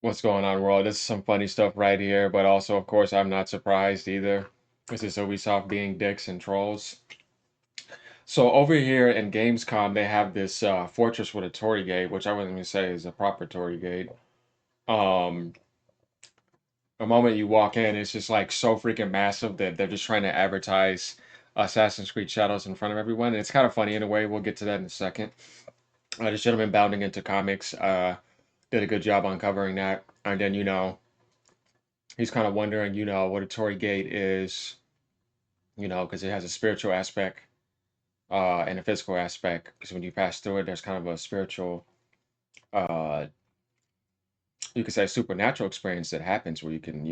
What's going on, world? This is some funny stuff right here, but also, of course, I'm not surprised either. This is Ubisoft being dicks and trolls. So over here in Gamescom, they have this fortress with a Torii gate, which I wouldn't even say is a proper Torii gate. Um, the moment you walk in, it's just like so freaking massive that they're just trying to advertise Assassin's Creed Shadows in front of everyone. And it's kind of funny in a way. We'll get to that in a second. This gentleman bounding into comics did a good job on covering that. And then, he's kind of wondering, what a Torii gate is, because it has a spiritual aspect and a physical aspect. Because when you pass through it, there's kind of a spiritual, uh, you could say, supernatural experience that happens where you can,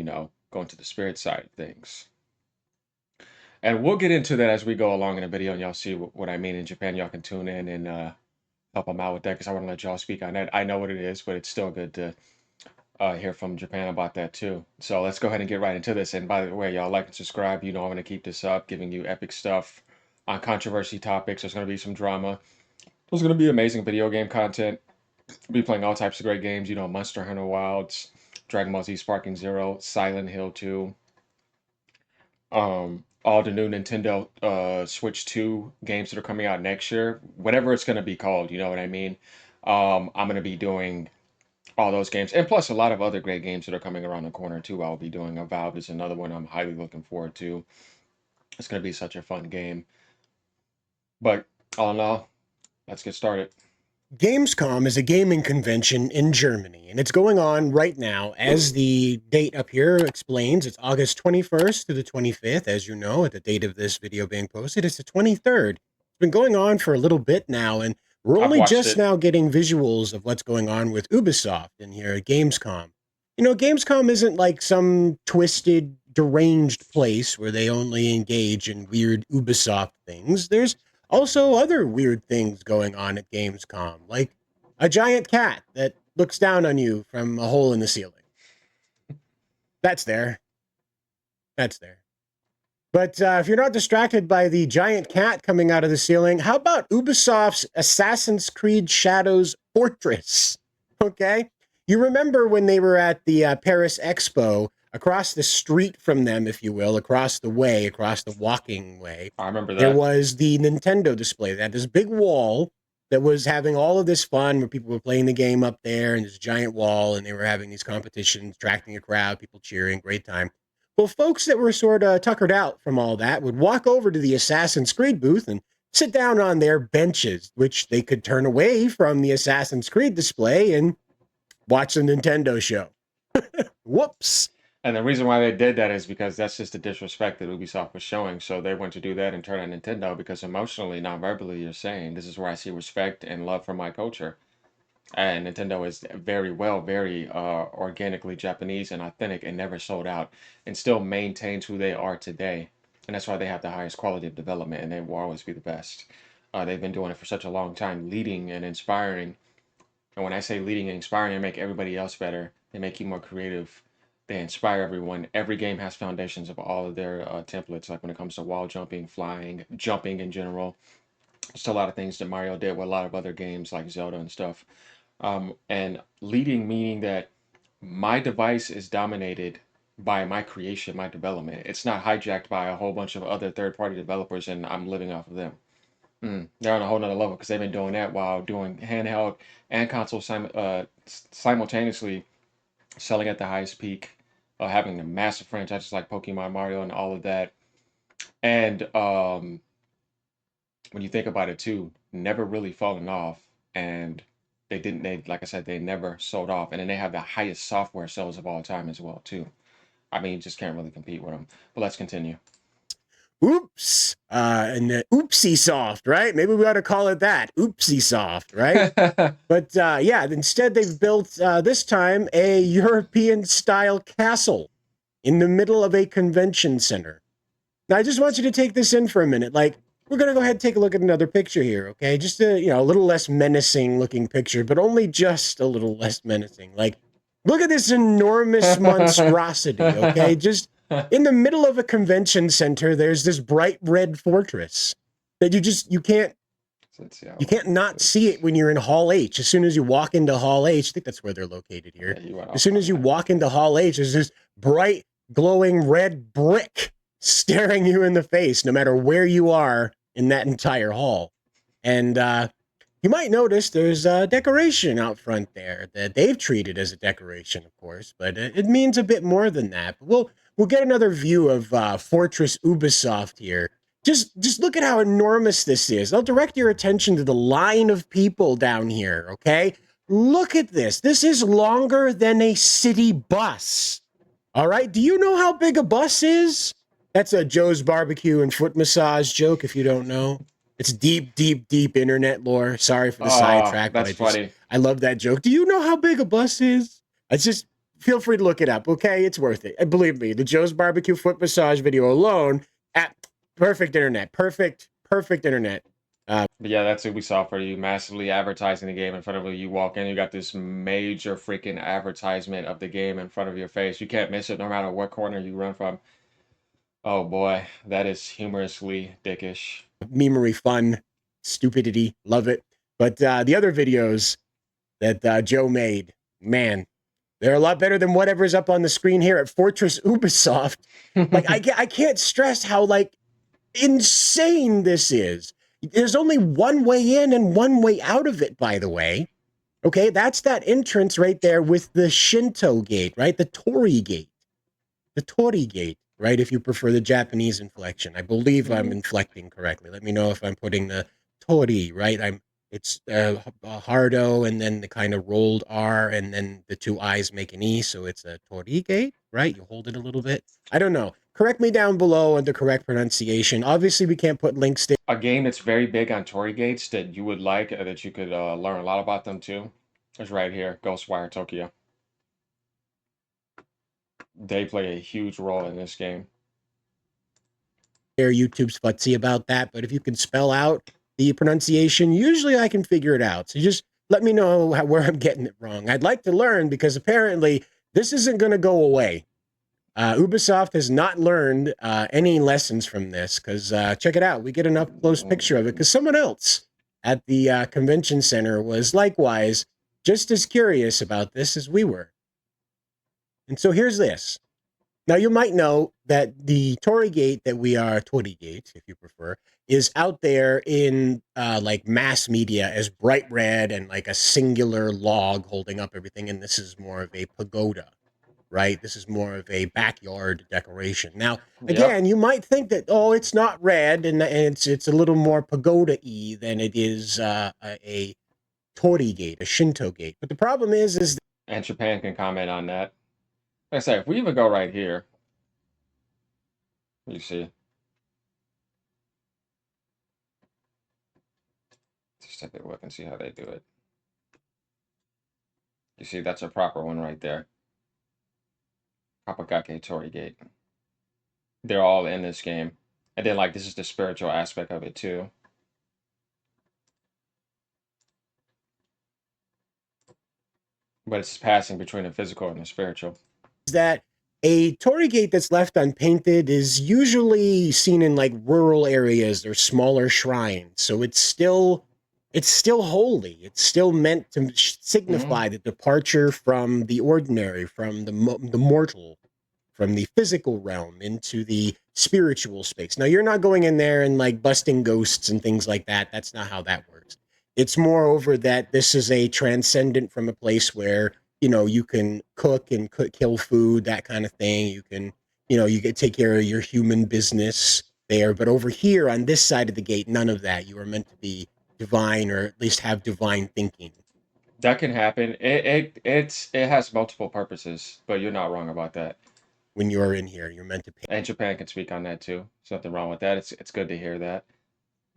go into the spirit side of things. And we'll get into that as we go along in the video, and y'all see what I mean in Japan. Y'all can tune in and help them out with that because I want to let y'all speak on that. I know what it is, but it's still good to hear from Japan about that too. So let's go ahead and get right into this. And by the way, y'all like and subscribe. I'm going to keep this up, giving you epic stuff on controversy topics. There's going to be some drama. There's going to be amazing video game content. We'll be playing all types of great games. Monster Hunter Wilds, Dragon Ball Z Sparking Zero, Silent Hill 2, all the new Nintendo Switch 2 games that are coming out next year. Whatever it's going to be called, you know what I mean? I'm going to be doing all those games, and plus a lot of other great games that are coming around the corner too. I'll be doing a Valve is another one I'm highly looking forward to. It's going to be such a fun game. But all in all, let's get started. Gamescom is a gaming convention in Germany, and it's going on right now. As the date up here explains, it's August 21st to the 25th. As you know, at the date of this video being posted, it's the 23rd. It's been going on for a little bit now, and we're I've only watched just it. now getting visuals of what's going on with Ubisoft in here at Gamescom. Gamescom isn't like some twisted, deranged place where they only engage in weird Ubisoft things. There's also other weird things going on at Gamescom, like a giant cat that looks down on you from a hole in the ceiling. That's there. That's there. But if you're not distracted by the giant cat coming out of the ceiling, how about Ubisoft's Assassin's Creed Shadows Fortress? Okay. You remember when they were at the Paris Expo, across the street from them, if you will, across the way, across the walking way, I remember there that. was the Nintendo display. They had this big wall that was having all of this fun where people were playing the game up there and this giant wall, and they were having these competitions, attracting a crowd, people cheering, great time. Well, folks that were sort of tuckered out from all that would walk over to the Assassin's Creed booth and sit down on their benches, which they could turn away from the Assassin's Creed display and watch the Nintendo show. Whoops. And the reason why they did that is because that's just the disrespect that Ubisoft was showing. So they went to do that and turn on Nintendo because emotionally, not verbally, you're saying this is where I see respect and love for my culture. And Nintendo is very organically Japanese and authentic and never sold out and still maintains who they are today. And that's why they have the highest quality of development and they will always be the best. They've been doing it for such a long time, leading and inspiring. And when I say leading and inspiring, they make everybody else better. They make you more creative. They inspire everyone. Every game has foundations of all of their templates, like when it comes to wall jumping, flying, jumping in general. Just a lot of things that Mario did with a lot of other games like Zelda and stuff. And leading meaning that my device is dominated by my creation, my development. It's not hijacked by a whole bunch of other third party developers and I'm living off of them. They're on a whole nother level because they've been doing that while doing handheld and console simultaneously, selling at the highest peak, having the massive franchises like Pokemon, Mario, and all of that. And when you think about it too, never really fallen off. And they, like I said, they never sold off. And then they have the highest software sales of all time as well too. I mean, you just can't really compete with them. But let's continue. Oops. And oopsie soft, right? Maybe we ought to call it that. Oopsie soft, right? But yeah, instead they've built this time a European style castle in the middle of a convention center. Now, I just want you to take this in for a minute. Like, we're going to go ahead and take a look at another picture here, okay? Just a little less menacing looking picture, but only just a little less menacing. Like, look at this enormous monstrosity, okay? Just in the middle of a convention center, there's this bright red fortress that you can't So let's see how You well can't this not see it fits. when you're in Hall H. As soon as you walk into Hall H, I think that's where they're located here. Yeah, you went As off soon as on you that. walk into Hall H, there's this bright, glowing red brick staring you in the face, no matter where you are in that entire hall. And you might notice there's a decoration out front there that they've treated as a decoration, of course, but it means a bit more than that. But we'll get another view of Fortress Ubisoft here. Just look at how enormous this is. I'll direct your attention to the line of people down here, okay? Look at this. This is longer than a city bus. All right. Do you know how big a bus is? That's a Joe's Barbecue and Foot Massage joke, if you don't know. It's deep, deep, deep internet lore. Sorry for the Oh, sidetrack, but that's funny. I love that joke. Do you know how big a bus is? It's just feel free to look it up, okay? It's worth it. And believe me, the Joe's Barbecue Foot Massage video alone, at perfect internet, perfect internet. But yeah, that's Ubisoft for you. Massively advertising the game in front of you. You walk in, you got this major freaking advertisement of the game in front of your face. You can't miss it no matter what corner you run from. Oh boy, that is humorously dickish. Memery fun, stupidity, love it. But the other videos that Joe made, man, they're a lot better than whatever's up on the screen here at Fortress Ubisoft. Like I can't stress how like insane this is. There's only one way in and one way out of it, by the way. Okay, that's that entrance right there with the Shinto gate, right? The Torii gate. The Torii gate, right? If you prefer the Japanese inflection. I believe I'm Mhm. inflecting correctly. Let me know if I'm putting the Torii, right? It's a hard O and then the kind of rolled R and then the two I's make an E, so it's a Torii gate, right? You hold it a little bit. I don't know. Correct me down below on the correct pronunciation. Obviously, we can't put links there. A game that's very big on Torii gates that you would like, that you could learn a lot about them too, is right here, Ghostwire Tokyo. They play a huge role in this game. YouTube's futzy about that, but if you can spell out the pronunciation, usually I can figure it out. So just let me know where I'm getting it wrong. I'd like to learn because apparently this isn't going to go away. Ubisoft has not learned any lessons from this because check it out. We get an up close picture of it because someone else at the convention center was likewise just as curious about this as we were. And so here's this. Now, you might know that the Torii Gate that we are, Torii Gate, if you prefer, is out there in like mass media as bright red and like a singular log holding up everything. And this is more of a pagoda, right? This is more of a backyard decoration. Now, Yep. again, you might think that, oh, it's not red and it's a little more pagoda-y than it is a Torii Gate, a Shinto gate. But the problem is And Japan can comment on that. Like I say, if we even go right here, you see, just take a look and see how they do it. You see, that's a proper one right there. Kapakake Torii Gate. They're all in this game. And then, like, this is the spiritual aspect of it, too. But it's passing between the physical and the spiritual. that a Torii gate that's left unpainted is usually seen in like rural areas or smaller shrines. So it's still holy. It's still meant to Mm-hmm. signify the departure from the ordinary, from the mortal, from the physical realm into the spiritual space. Now, you're not going in there and like busting ghosts and things like that. That's not how that works. It's moreover that this is a transcendent from a place where, you can cook and kill food, that kind of thing. You can, you can take care of your human business there. But over here on this side of the gate, none of that. You are meant to be divine or at least have divine thinking That can happen. It has multiple purposes, but you're not wrong about that. when you're in here. You're meant to And Japan can speak on that too. There's nothing wrong with that. It's good to hear that.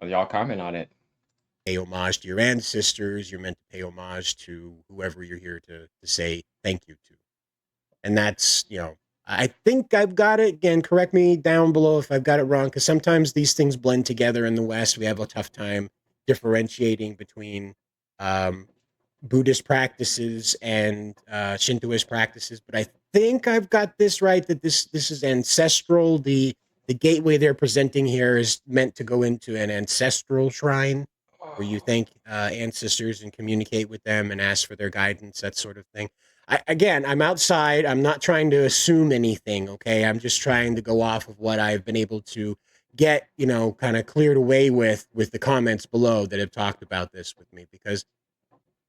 Well, y'all comment on it. pay homage to your ancestors. You're meant to pay homage to whoever you're here to say thank you to. And that's, I think I've got it. Again, correct me down below if I've got it wrong, because sometimes these things blend together in the West. We have a tough time differentiating between um, Buddhist practices and Shintoist practices. But I think I've got this right that this is ancestral. The gateway they're presenting here is meant to go into an ancestral shrine. where you thank ancestors and communicate with them and ask for their guidance, that sort of thing. Again, I'm outside. I'm not trying to assume anything. Okay, I'm just trying to go off of what I've been able to get, kind of cleared away with the comments below that have talked about this with me, because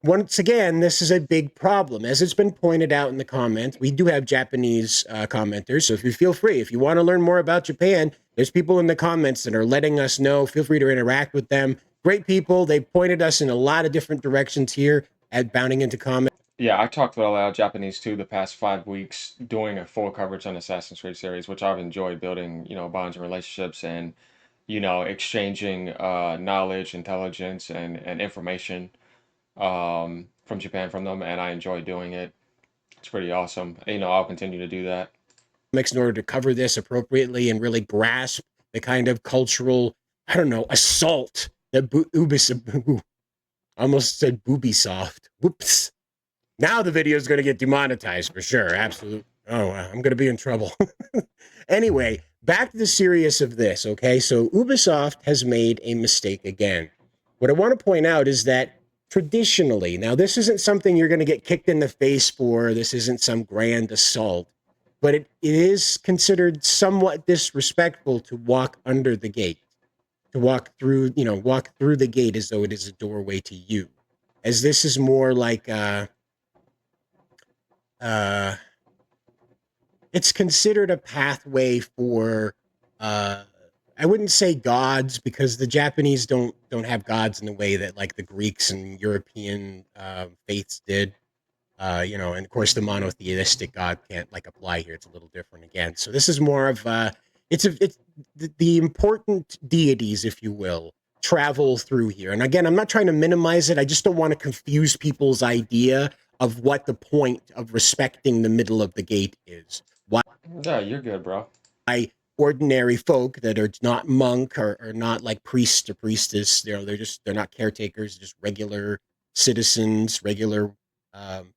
once again, this is a big problem. As it's been pointed out in the comments, we do have Japanese commenters. So if you feel free, if you want to learn more about Japan, there's people in the comments that are letting us know. Feel free to interact with them. Great people. They pointed us in a lot of different directions here at bounding into comments. Yeah, I talked with a lot of Japanese too the past 5 weeks, doing a full coverage on Assassin's Creed series, which I've enjoyed building, bonds and relationships and, exchanging knowledge, intelligence, and information from Japan from them, and I enjoy doing it. It's pretty awesome. I'll continue to do that. In order to cover this appropriately and really grasp the kind of cultural, I don't know, assault that Ubisoft, almost said Ubisoft. Whoops. Now the video is going to get demonetized for sure. Absolutely. Oh, I'm going to be in trouble. Anyway, back to the serious of this, okay? So Ubisoft has made a mistake again. What I want to point out is that traditionally, now this isn't something you're going to get kicked in the face for, this isn't some grand assault, but it is considered somewhat disrespectful to walk under the gate, to walk through the gate as though it is a doorway to you. As this is more like uh, it's considered a pathway for uh, I wouldn't say gods, because the Japanese don't have gods in the way that like the Greeks and European faiths did. And of course the monotheistic God can't like apply here. It's a little different again. So this is more of it's the important deities, if you will, travel through here. And again, I'm not trying to minimize it. I just don't want to confuse people's idea of what the point of respecting the middle of the gate is. Yeah, you're good, bro. Why ordinary folk that are not monk or not like priest or priestess, they're not caretakers, just regular citizens, regular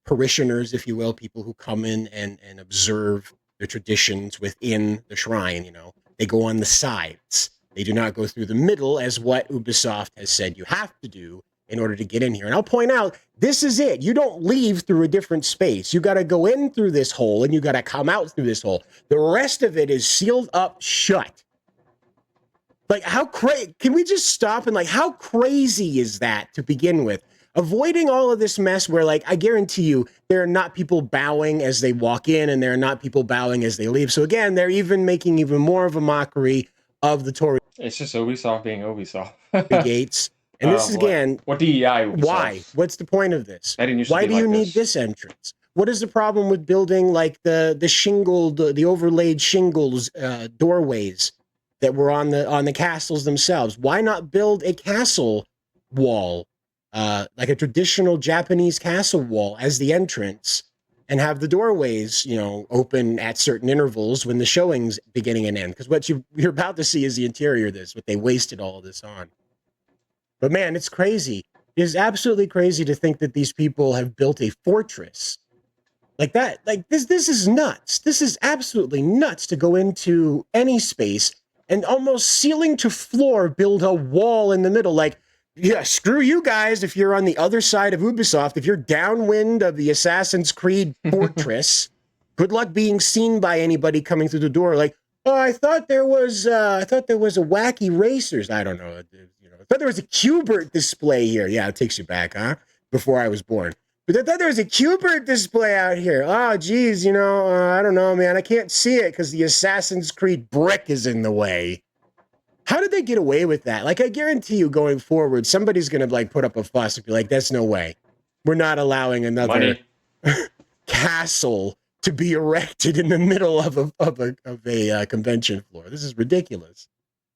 parishioners, if you will, people who come in and observe the traditions within the shrine. They go on the sides. They do not go through the middle, as what Ubisoft has said you have to do in order to get in here. And I'll point out, this is it. You don't leave through a different space. You got to go in through this hole and you got to come out through this hole. The rest of it is sealed up shut. Like, how crazy? Can we just stop and, like, how crazy is that to begin with? Avoiding all of this mess where, like, I guarantee you there are not people bowing as they walk in and there are not people bowing as they leave. So again, they're even making even more of a mockery of the Torii It's just Ubisoft being Ubisoft. gates. And this is again, what DEI why? Ubisoft? What's the point of this? That didn't used to Why be do you like need this entrance? What is the problem with building like the shingled, the overlaid shingles doorways that were on the castles themselves? Why not build a castle wall, like a traditional Japanese castle wall as the entrance, and have the doorways, open at certain intervals when the showing's beginning and end? Because what you're about to see is the interior of this, what they wasted all of this on. But man, it's crazy. It is absolutely crazy to think that these people have built a fortress like that. Like this is nuts. This is absolutely nuts to go into any space and almost ceiling to floor build a wall in the middle. Like, yeah, screw you guys if you're on the other side of Ubisoft. If you're downwind of the Assassin's Creed fortress, good luck being seen by anybody coming through the door. Like, oh, I thought there was a wacky racers. I don't know. I thought there was a Qbert display here. Yeah, it takes you back, huh? Before I was born. But I thought there was a Qbert display out here. Oh, geez, I don't know, man. I can't see it because the Assassin's Creed brick is in the way. How did they get away with that? Like, I guarantee you going forward, somebody's going to like put up a fuss and be like, that's no way. We're not allowing another castle to be erected in the middle of a convention floor. This is ridiculous.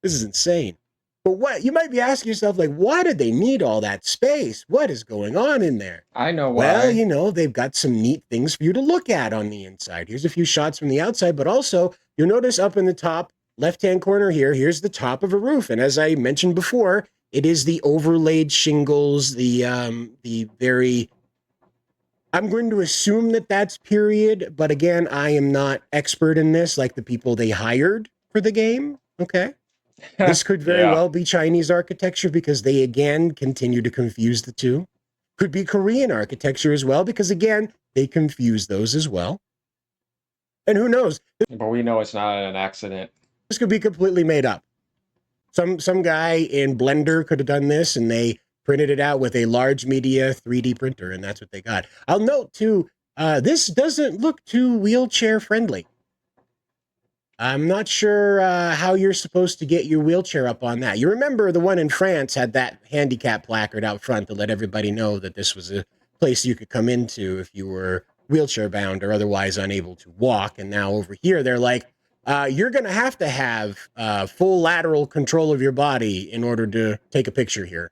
This is insane. But what you might be asking yourself, like, why did they need all that space? What is going on in there? I know why. Well, they've got some neat things for you to look at on the inside. Here's a few shots from the outside, but also you'll notice up in the top left-hand corner here, here's the top of a roof. And as I mentioned before, it is the overlaid shingles, the very, I'm going to assume that that's period, but again, I am not expert in this, like the people they hired for the game. Okay. This could very Yeah, well be Chinese architecture because they again continue to confuse the two. Could be Korean architecture as well because again, they confuse those as well. And who knows? but we know it's not an accident. This could be completely made up. Some guy in Blender could have done this and they printed it out with a large media 3D printer and that's what they got. I'll note too, this doesn't look too wheelchair friendly. I'm not sure how you're supposed to get your wheelchair up on that. You remember the one in France had that handicap placard out front to let everybody know that this was a place you could come into if you were wheelchair bound or otherwise unable to walk. And now over here, they're like, you're going to have full lateral control of your body in order to take a picture here.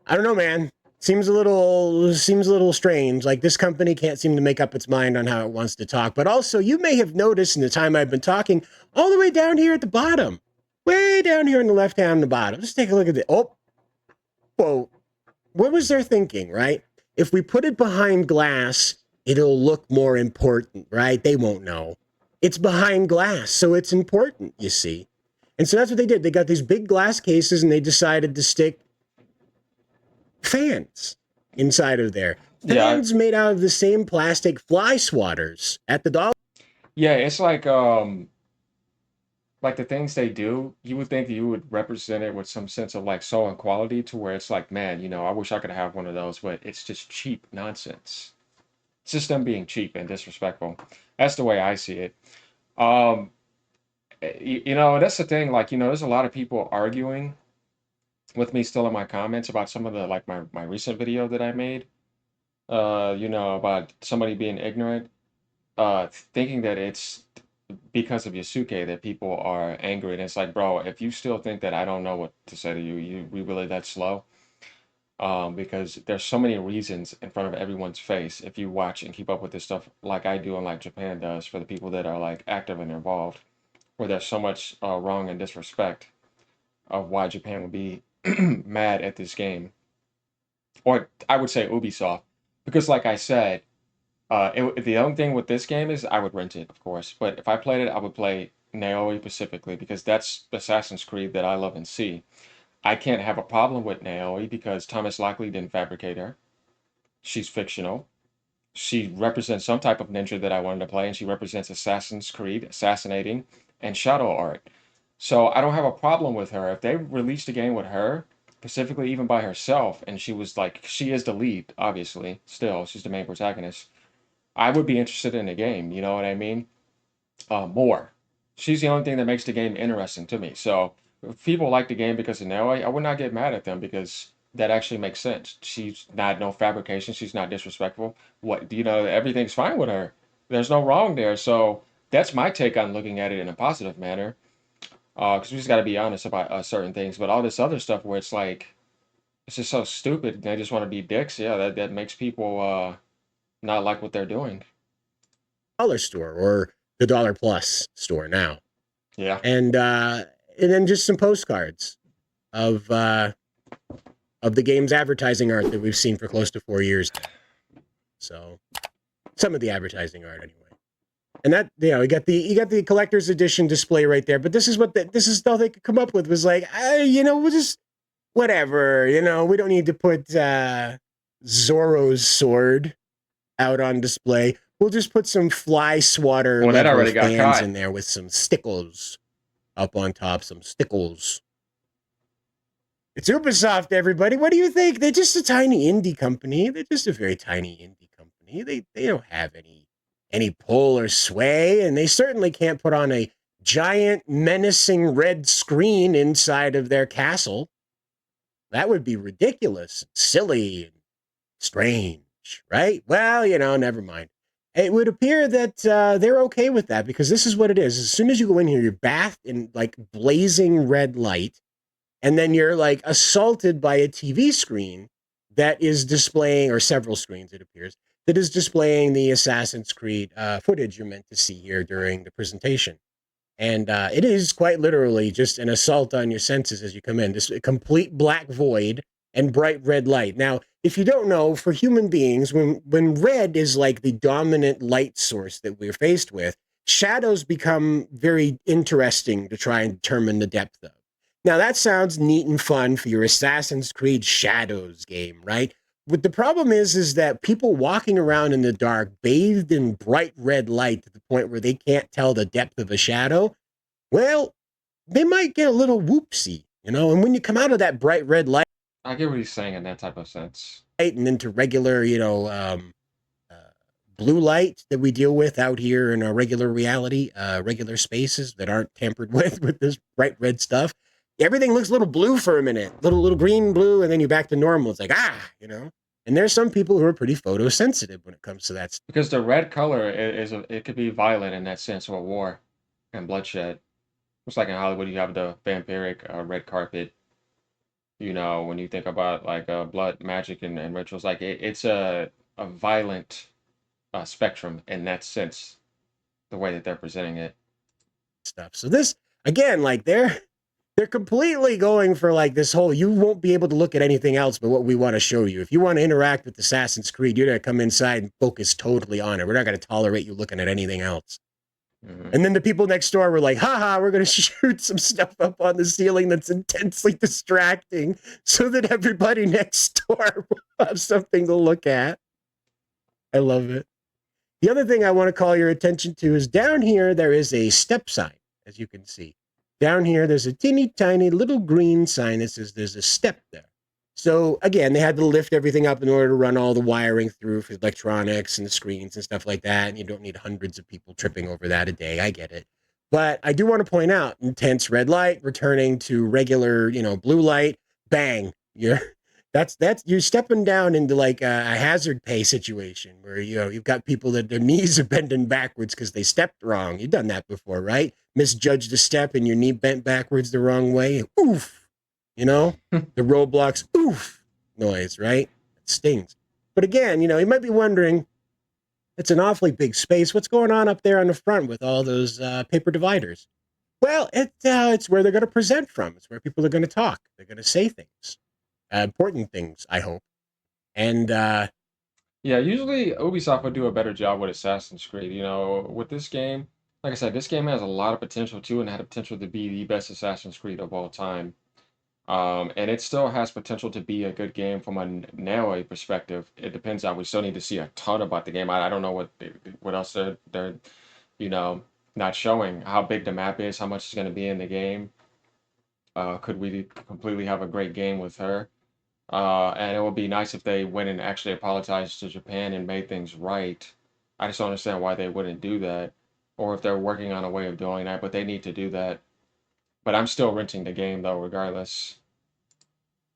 I don't know, man. Seems a little strange. Like this company can't seem to make up its mind on how it wants to talk. But also, you may have noticed in the time I've been talking, all the way down here at the bottom, way down here on the left hand on the bottom. Let's take a look at the. Oh, whoa! What was their thinking, right? If we put it behind glass, it'll look more important, right? They won't know. It's behind glass, so it's important. You see, and so that's what they did. They got these big glass cases, and they decided to stick fans inside of there. Yeah, Fans made out of the same plastic fly swatters at the dollar. yeah, it's like the things they do, you would think you would represent it with some sense of like soul and quality to where it's like, man, I wish I could have one of those, but it's just cheap nonsense. It's just them being cheap and disrespectful. That's the way I see it. Um, that's the thing. Like, there's a lot of people arguing with me still in my comments about some of the like my recent video that I made. About somebody being ignorant, thinking that it's because of Yasuke that people are angry. And it's like, bro, if you still think that I don't know what to say to you, we really that slow? Because there's so many reasons in front of everyone's face if you watch and keep up with this stuff like I do and like Japan does for the people that are like active and involved, where there's so much wrong and disrespect of why Japan would be mad at this game, or I would say Ubisoft, because like I said, the only thing with this game is I would rent it, of course. But if I played it, I would play Naoi specifically because that's Assassin's Creed that I love and see. I can't have a problem with Naoi because Thomas Lockley didn't fabricate her. She's fictional. She represents some type of ninja that I wanted to play, and she represents Assassin's Creed, assassinating, and shadow art. So I don't have a problem with her. If they released a game with her, specifically even by herself, and she was like, she is the lead, obviously, still, she's the main protagonist. I would be interested in the game, you know what I mean? More. She's the only thing that makes the game interesting to me. So if people like the game because of Naoi, I would not get mad at them because that actually makes sense. She's not no fabrication. She's not disrespectful. Everything's fine with her. There's no wrong there. So that's my take on looking at it in a positive manner. Because we just got to be honest about certain things. But all this other stuff where it's like it's just so stupid. They just want to be dicks. Yeah, that makes people not like what they're doing. Dollar store or the Dollar Plus store now. Yeah. And and then just some postcards of uh, of the game's advertising art that we've seen for close to 4 years now. So some of the advertising art anyway. And that you got the collector's edition display right there. But this is this is all they could come up with was like, we'll just whatever. We don't need to put Zorro's sword out on display. We'll just put some fly swatter Well, that level already got fans caught. in there with some stickles up on top, some stickles. It's Ubisoft, everybody. What do you think? They're just a tiny indie company. They're just a very tiny indie company. They don't have any pull or sway, and they certainly can't put on a giant menacing red screen inside of their castle. That would be ridiculous, silly, and strange, right? Well, never mind. It would appear that they're okay with that because this is what it is. As soon as you go in here, you're bathed in like blazing red light, and then you're like assaulted by a TV screen that is displaying, or several screens, it appears, that is displaying the Assassin's Creed footage you're meant to see here during the presentation. And it is quite literally just an assault on your senses as you come in. This complete black void and bright red light. Now, if you don't know, for human beings, when red is like the dominant light source that we're faced with, shadows become very interesting to try and determine the depth of. Now, that sounds neat and fun for your Assassin's Creed Shadows game, right? But the problem is that people walking around in the dark, bathed in bright red light to the point where they can't tell the depth of a shadow, well, they might get a little whoopsie, you know? And when you come out of that bright red light I get what he's saying in that type of sense. and into regular, uh, blue light that we deal with out here in our regular reality, regular spaces that aren't tampered with this bright red stuff. Everything looks a little blue for a minute, little green, blue, and then you're back to normal. It's like you know. And there's some people who are pretty photosensitive when it comes to that. Because the red color it could be violent in that sense of war and bloodshed. It's like in Hollywood, you have the vampiric red carpet. You know, when you think about like blood, magic, and rituals, like it's a violent spectrum in that sense, the way that they're presenting it. Stuff. So this again, like they're completely going for like this whole you won't be able to look at anything else but what we want to show you. If you want to interact with Assassin's Creed, you're gonna come inside and focus totally on it. We're not gonna tolerate you looking at anything else. Hmm. And then the people next door were like, haha, we're going to shoot some stuff up on the ceiling that's intensely distracting so that everybody next door will have something to look at. I love it. The other thing I want to call your attention to is down here, there is a step sign, as you can see. Down here, there's a teeny tiny little green sign that says there's a step there. So again, they had to lift everything up in order to run all the wiring through for electronics and the screens and stuff like that. And you don't need hundreds of people tripping over that a day. I get it. But I do want to point out intense red light, returning to regular, blue light, bang. You're that's you're stepping down into like a hazard pay situation where you've got people that their knees are bending backwards because they stepped wrong. You've done that before, right? Misjudged a step and your knee bent backwards the wrong way. Oof. You know? The Roblox oof noise, right? It stings. But again, you might be wondering, it's an awfully big space. What's going on up there on the front with all those paper dividers? Well, it's where they're going to present from. It's where people are going to talk. They're going to say things, important things, I hope. And Yeah, usually Ubisoft would do a better job with Assassin's Creed. You know, with this game, like I said, this game has a lot of potential too, and had the potential to be the best Assassin's Creed of all time. And it still has potential to be a good game from now a perspective. It depends on we still need to see a ton about the game. I don't know what else they're you know not showing how big the map is, how much is going to be in the game. Could we completely have a great game with her? And it would be nice if they went and actually apologized to Japan and made things right. I just don't understand why they wouldn't do that, or if they're working on a way of doing that, but they need to do that. But I'm still renting the game though, regardless.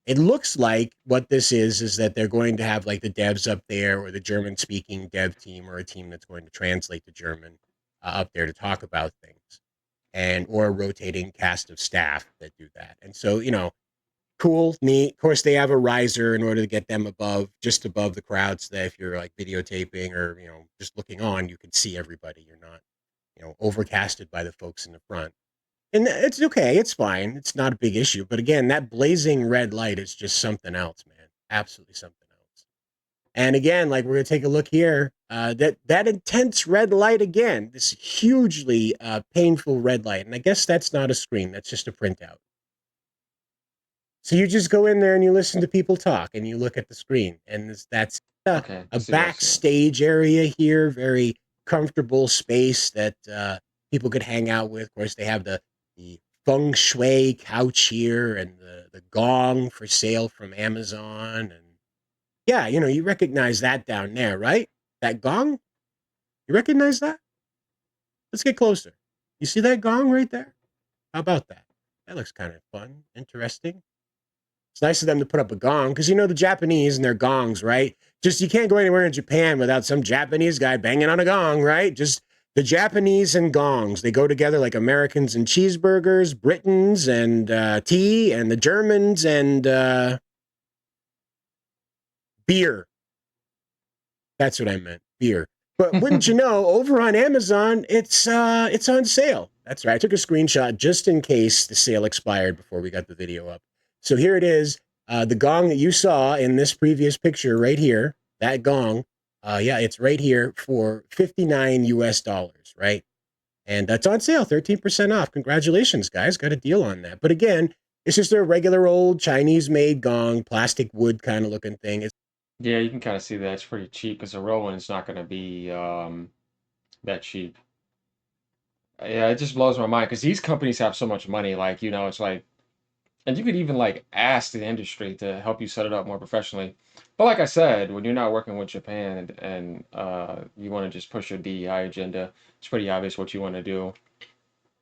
it looks like what this is that they're going to have like the devs up there or the German speaking dev team or a team that's going to translate the German up there to talk about things and or a rotating cast of staff that do that. And so, cool, neat. Of course, they have a riser in order to get them just above the crowd, so that if you're like videotaping or just looking on, you can see everybody. You're not, overcasted by the folks in the front. And it's okay. It's fine. It's not a big issue. But again, that blazing red light is just something else, man. Absolutely something else. And again, like we're gonna take a look here. That intense red light again. This hugely painful red light. And I guess that's not a screen. That's just a printout. So you just go in there and you listen to people talk and you look at the screen. And that's Okay, I a see what you're saying. backstage area here, very comfortable space that people could hang out with. Of course, they have the feng shui couch here and the gong for sale from Amazon. And yeah, you recognize that down there, right? That gong? You recognize that? Let's get closer. You see that gong right there? How about that? That looks kind of fun, interesting. It's nice of them to put up a gong because the Japanese and their gongs, right? Just you can't go anywhere in Japan without some Japanese guy banging on a gong, right? Just the Japanese and gongs, they go together like Americans and cheeseburgers, Britons and tea, and the Germans and beer. That's what I meant, beer. But wouldn't you know, over on Amazon, it's on sale. That's right. I took a screenshot just in case the sale expired before we got the video up. So here it is. The gong that you saw in this previous picture right here, that gong, yeah, it's right here for 59 US dollars, right? And that's on sale, 13% off. Congratulations, guys. Got a deal on that. But again, it's just a regular old Chinese made gong, plastic wood kind of looking thing. It's Yeah, you can kind of see that it's pretty cheap because the real one is not going to be that cheap. Yeah, it just blows my mind because these companies have so much money. Like, it's like, and you could even like ask the industry to help you set it up more professionally. But like I said, when you're not working with Japan and you want to just push your DEI agenda, it's pretty obvious what you want to do.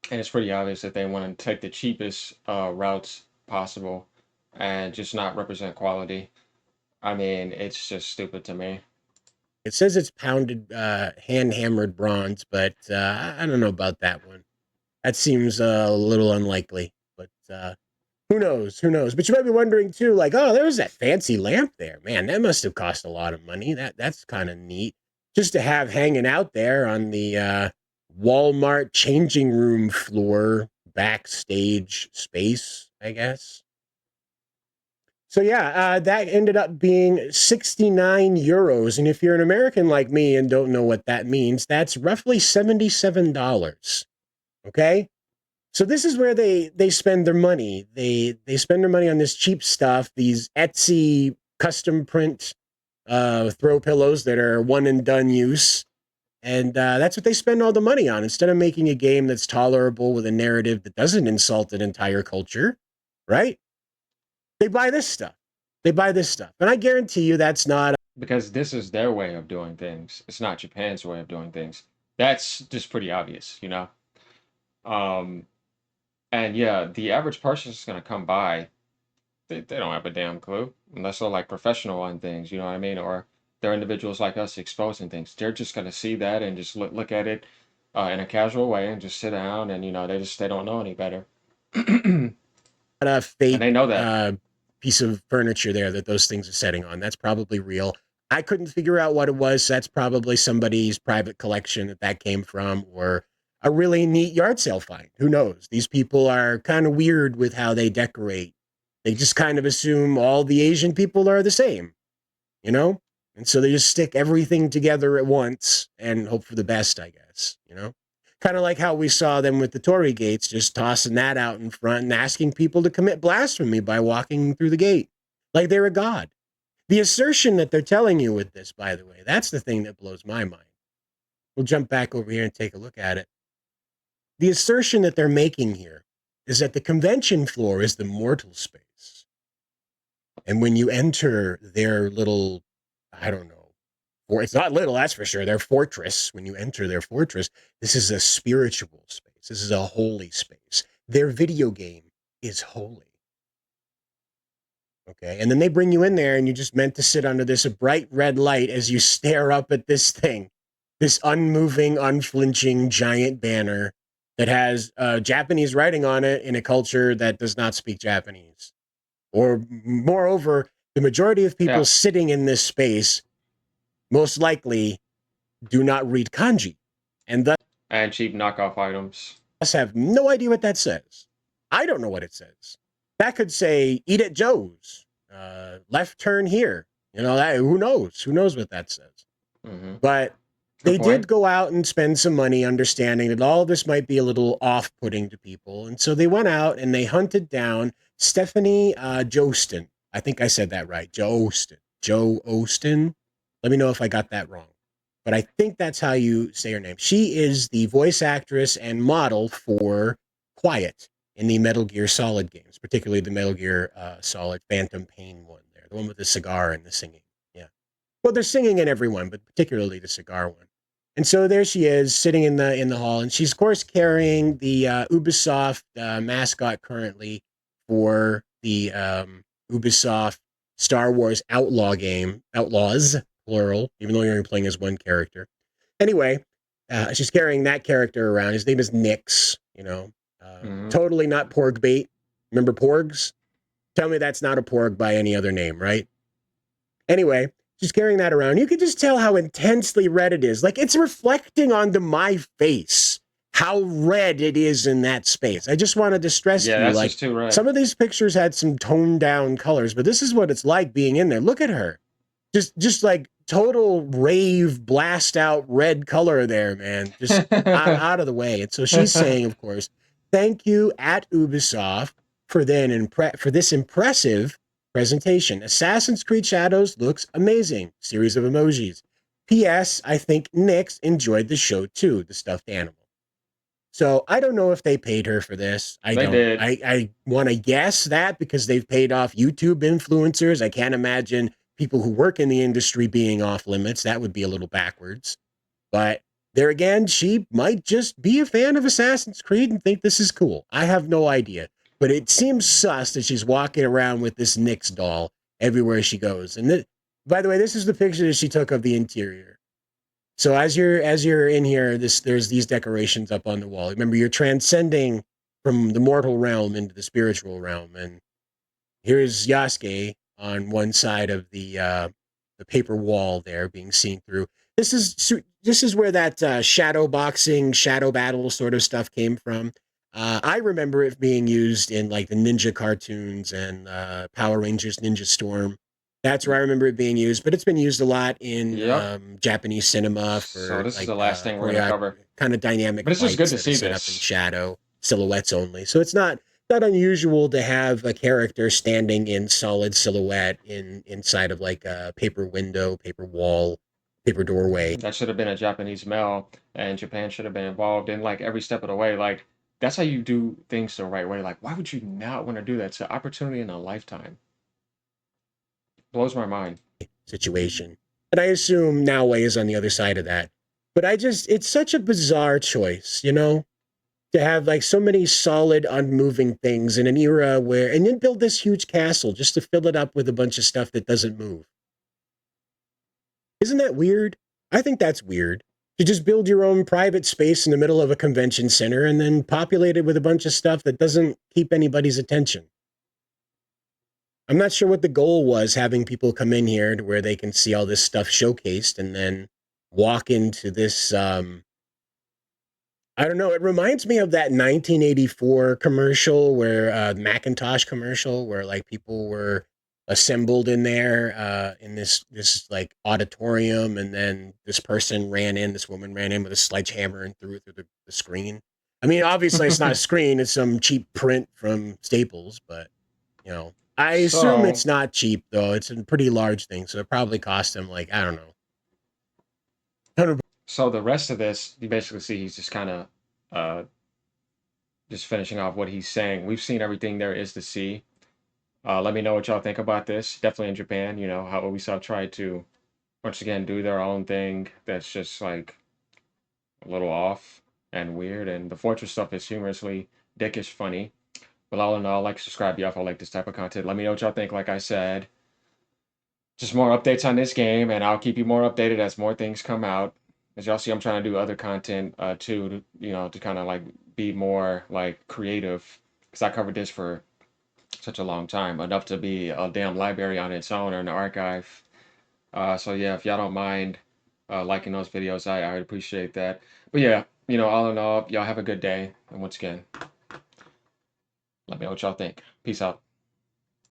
And it's pretty obvious that they want to take the cheapest routes possible and just not represent quality. I mean, it's just stupid to me. it says it's pounded, hand hammered bronze, but I don't know about that one. That seems a little unlikely. But who knows? Who knows? But you might be wondering too, like, oh, there was that fancy lamp there. Man, that must have cost a lot of money. That's kind of neat. Just to have hanging out there on the Walmart changing room floor, backstage space, I guess. So yeah, that ended up being 69 euros. And if you're an American like me and don't know what that means, that's roughly $77. Okay? So this is where they spend their money. They spend their money on this cheap stuff, these Etsy custom print throw pillows that are one and done use. And that's what they spend all the money on. Instead of making a game that's tolerable with a narrative that doesn't insult an entire culture, right? They buy this stuff. They buy this stuff. And I guarantee you that's not. Because this is their way of doing things. It's not Japan's way of doing things. That's just pretty obvious. Um, and yeah, the average person is going to come by. They don't have a damn clue unless they're like professional on things, you know what I mean? Or they're individuals like us exposing things. They're just going to see that and just look at it in a casual way and just sit down and, they don't know any better. And A they fake know that. piece of furniture there that those things are setting on. That's probably real. I couldn't figure out what it was. So that's probably somebody's private collection that came from, or a really neat yard sale find. Who knows? These people are kind of weird with how they decorate. They just kind of assume all the Asian people are the same, you know? And so they just stick everything together at once and hope for the best, I guess, you know? Kind of like how we saw them with the Torii gates, just tossing that out in front and asking people to commit blasphemy by walking through the gate like they're a god. The assertion that they're telling you with this, by the way, that's the thing that blows my mind. We'll jump back over here and take a look at it. The assertion that they're making here is that the convention floor is the mortal space. And when you enter their little, I don't know, or it's not little, that's for sure, their fortress, when you enter their fortress, this is a spiritual space. This is a holy space. Their video game is holy. Okay. And then they bring you in there and you're just meant to sit under this bright red light as you stare up at this thing, this unmoving, unflinching giant banner that has Japanese writing on it in a culture that does not speak Japanese. Or moreover, the majority of people Yeah. sitting in this space most likely do not read kanji and And cheap knockoff items. thus have no idea what that says. I don't know what it says. That could say "eat at Joe's," left turn here. Who knows? Who knows what that says? Hmm. But Good they point. did go out and spend some money understanding that all of this might be a little off-putting to people. And so they went out and they hunted down Stephanie Jostin. I think I said that right. Joe Ostin. Joe Ostin. Let me know if I got that wrong. But I think that's how you say her name. She is the voice actress and model for Quiet in the Metal Gear Solid games, particularly the Metal Gear Solid Phantom Pain one there, the one with the cigar and the singing. Yeah. Well, they're singing in every one, but particularly the cigar one. And so there she is sitting in the hall, and she's of course carrying the Ubisoft mascot currently for the Ubisoft Star Wars Outlaw game, Outlaws plural, even though you're only playing as one character. Anyway, she's carrying that character around. His name is Nix. Hmm. Totally not porg bait. Remember porgs? Tell me that's not a porg by any other name, right? Anyway, she's carrying that around. You can just tell how intensely red it is. Like it's reflecting onto my face how red it is in that space. I just wanted to stress Yeah, to you, that's like, just too red. some of these pictures had some toned down colors, but this is what it's like being in there. Look at her. Just like total rave blast out red color there, man. Just out of the way. And so she's saying, of course, thank you at Ubisoft for for this impressive presentation. Assassin's Creed Shadows looks amazing. Series of emojis. P.S. I think Nyx enjoyed the show too, the stuffed animal. So I don't know if they paid her for this. I They don't. did. I want to guess that because they've paid off YouTube influencers. I can't imagine people who work in the industry being off limits. That would be a little backwards. But there again, she might just be a fan of Assassin's Creed and think this is cool. I have no idea. But it seems sus that she's walking around with this Nyx doll everywhere she goes. And by the way, this is the picture that she took of the interior. So as you're in here, there's these decorations up on the wall. Remember, you're transcending from the mortal realm into the spiritual realm, and here's Yasuke on one side of the paper wall there, being seen through. This is where that shadow boxing, shadow battle sort of stuff came from. I remember it being used in like the ninja cartoons and Power Rangers Ninja Storm. That's where I remember it being used, but it's been used a lot in Yep. Japanese cinema So for this is like the last thing we're gonna choreo cover. kind of dynamic But it's just good fights to that are see set up in this. shadow, silhouettes only. So it's not unusual to have a character standing in solid silhouette inside of like a paper window, paper wall, paper doorway. That should have been a Japanese male, and Japan should have been involved in like every step of the way. Like that's how you do things the right way. Like why would you not want to do that? It's an opportunity in a lifetime. Blows my mind. Situation. And I assume Noway is on the other side of that. But it's such a bizarre choice, to have like so many solid, unmoving things in an era where, and then build this huge castle just to fill it up with a bunch of stuff that doesn't move. Isn't that weird? I think that's weird. To just build your own private space in the middle of a convention center and then populate it with a bunch of stuff that doesn't keep anybody's attention. I'm not sure what the goal was having people come in here to where they can see all this stuff showcased and then walk into this I don't know, it reminds me of that 1984 commercial where Macintosh commercial where like people were assembled in there in this like auditorium and then this woman ran in with a sledgehammer and threw it through the screen. I mean, obviously it's not a screen, it's some cheap print from Staples, but I assume So it's not cheap though. It's a pretty large thing, so it probably cost them like I don't know, 100. so the rest of this, you basically see he's just kind of uh just finishing off what he's saying. We've seen everything there is to see. Let me know what y'all think about this. Definitely in Japan, you know, how Ubisoft tried to once again do their own thing that's just like a little off and weird. And the Fortress stuff is humorously dickish funny. But all in all, like, subscribe y'all if I like this type of content. Let me know what y'all think. Like I said, just more updates on this game, and I'll keep you more updated as more things come out. As y'all see, I'm trying to do other content too, to kind of like be more like creative because I covered this for such a long time, enough to be a damn library on its own or an archive. So yeah, if y'all don't mind liking those videos, I would appreciate that. But yeah, all in all, y'all have a good day, and once again, let me know what y'all think. Peace out.